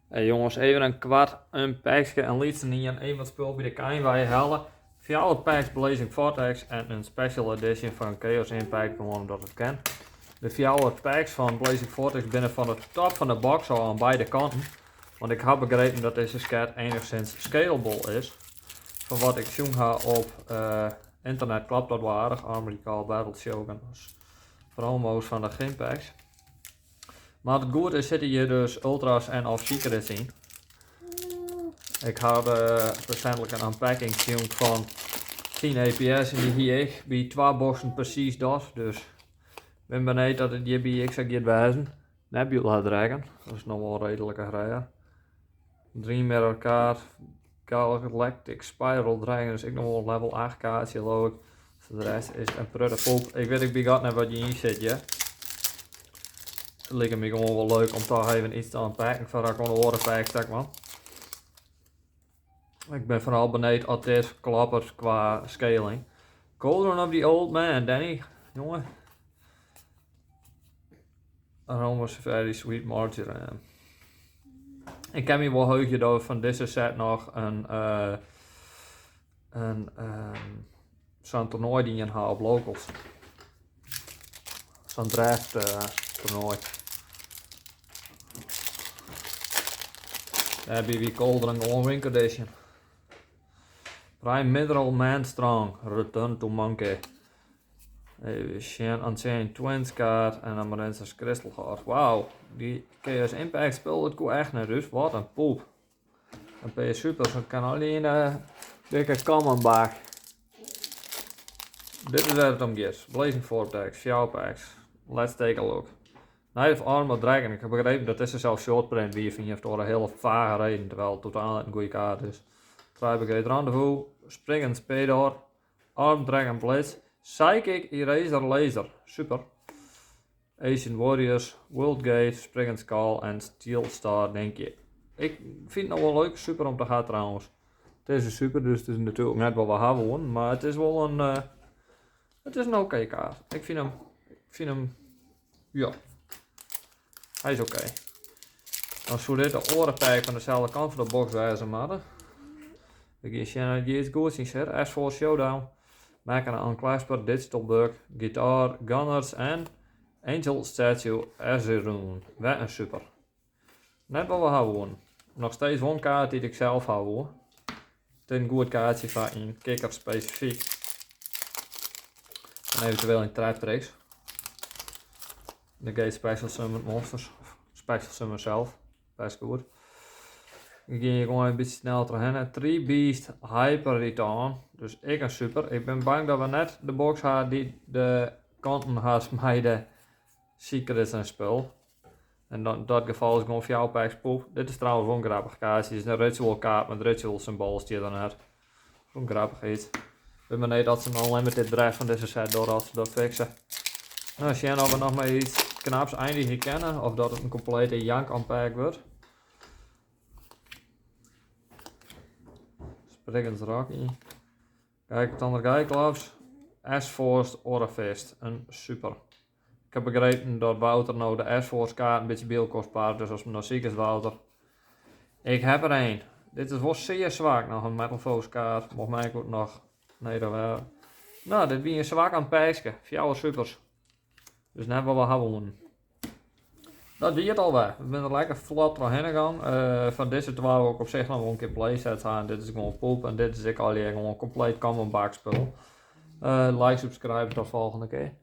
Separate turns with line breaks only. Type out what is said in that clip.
Hey jongens, even een kwart, een packje en liefst niet een wat spul bij de kain waar je halen. Via alle packs Blazing Vortex en een special edition van Chaos Impact, gewoon omdat het kan. De via alle packs van Blazing Vortex binnen van de top van de box al aan beide kanten. Want ik heb begrepen dat deze scat enigszins scalable is. Van wat ik zoek ga op internet klopt dat wel aardig. Armory Call, Battle Shogun, promos van de gimpacks. Maar het goede is, zitten hier dus ultras en of secrets in. Ik had recentelijk een unpacking filmpje van 10 APS en die hier ik bij 2 boxen precies dat. Dus ik ben benieuwd dat het hier bij ik zou wijzen. Nebula Dragon, dat is nog wel redelijk raar. 3 met elkaar. Galactic Spiral Dragon is ik nog wel level 8 kaartje geloof ik. Dus de rest is een prutte poep. Ik weet ik bij net wat je in zit, ja. Het lijkt me gewoon wel leuk om toch even iets te unpacken voor dat ik gewoon een pack stak man. Ik ben vooral benieuwd of dit klappert qua scaling. Cauldron of the Old Man, Danny. Jongen. Aroma very sweet marjoram. Ik heb hier wel heugje door van deze set nog zo'n toernooi die je haalt op locals. Zo'n draft toernooi. Daar heb je wie Cauldron gewoon Wink Edition. Prime Mineral Man Strong, Return to Monkey. Even Shen Ancient Twins kaart en dan Marensis Crystal Heart. Wauw, die Chaos Impact speel het goed echt net dus. Wat een poep. Een PS Super, zo kan alleen dikke common bak. Dit is waar het om gaat. Blazing Vortex, Fjouw packs. Let's take a look. Knight of Armor Dragon, ik heb begrepen dat deze zelf shortprint wie je heeft door een hele vage reden, terwijl het totaal een goede kaart is. Tribrigade Rendezvous, Springen Spedor, Arm Dragon Blitz, Psychic Eraser Laser, super. Asian Warriors, World Gate, Springen Skull en Steel Star denk je. Ik vind het nog wel leuk, super om te gaan trouwens. Het is een super, dus het is natuurlijk net wat we hebben, maar het is wel een, het is een oké kaart. Ik vind hem, ja, hij is oké. Dan zou dit de orenpack van dezelfde kant van de box wijzen maar. Ik ga iets goed zien, zeg. S4 Showdown. Maken een Unclasper, Digital Bug, Guitar, Gunners en Angel Statue Azeroon. Wat een super. Net wat we hebben. Nog steeds een kaart die ik zelf hou hoor. Het is een goed kaartje van een kikker specifiek. En eventueel in trap tricks. De Gate Special Summon Monsters. Special Summon zelf. Best goed. Ik ga hier gewoon een beetje snel terug. 3 Beast Hyper Return. Dus ik een super. Ik ben bang dat we net de box hadden die de kanten had met de secrets en spul. En in dat geval is gewoon voor jou packs poep. Dit is trouwens wel een grappig kaartje. Het is een ritual kaart met ritual symbool die je dan hebt. Zo'n grappig iets. Ik ben benieuwd dat ze een unlimited drive van deze set door als ze dat fixen. Nou, als jij nou nog maar iets knaps eindig kennen of dat het een complete jank unpack wordt. Spriggens Rocky. Kijk, Thunder Guy S-Force Orafist. Een super. Ik heb begrepen dat Wouter nou de S-Force kaart een beetje beeld paard, dus als me nog ziek is Wouter. Ik heb er één. Dit is wel zeer zwak nog, een Metal Foes kaart. Mocht mij ook nog. Nee, dat wel. Nou, dit is een zwak aan het pijsken. Voor supers. Dus net wat we hebben. Dat wie het alweer. We zijn er lekker vlot doorheen gegaan. Van deze twee ook op zich nog wel een keer playsets aan. Dit is gewoon poep en dit is ik al gewoon compleet common backspul. Like, subscribe, tot de volgende keer.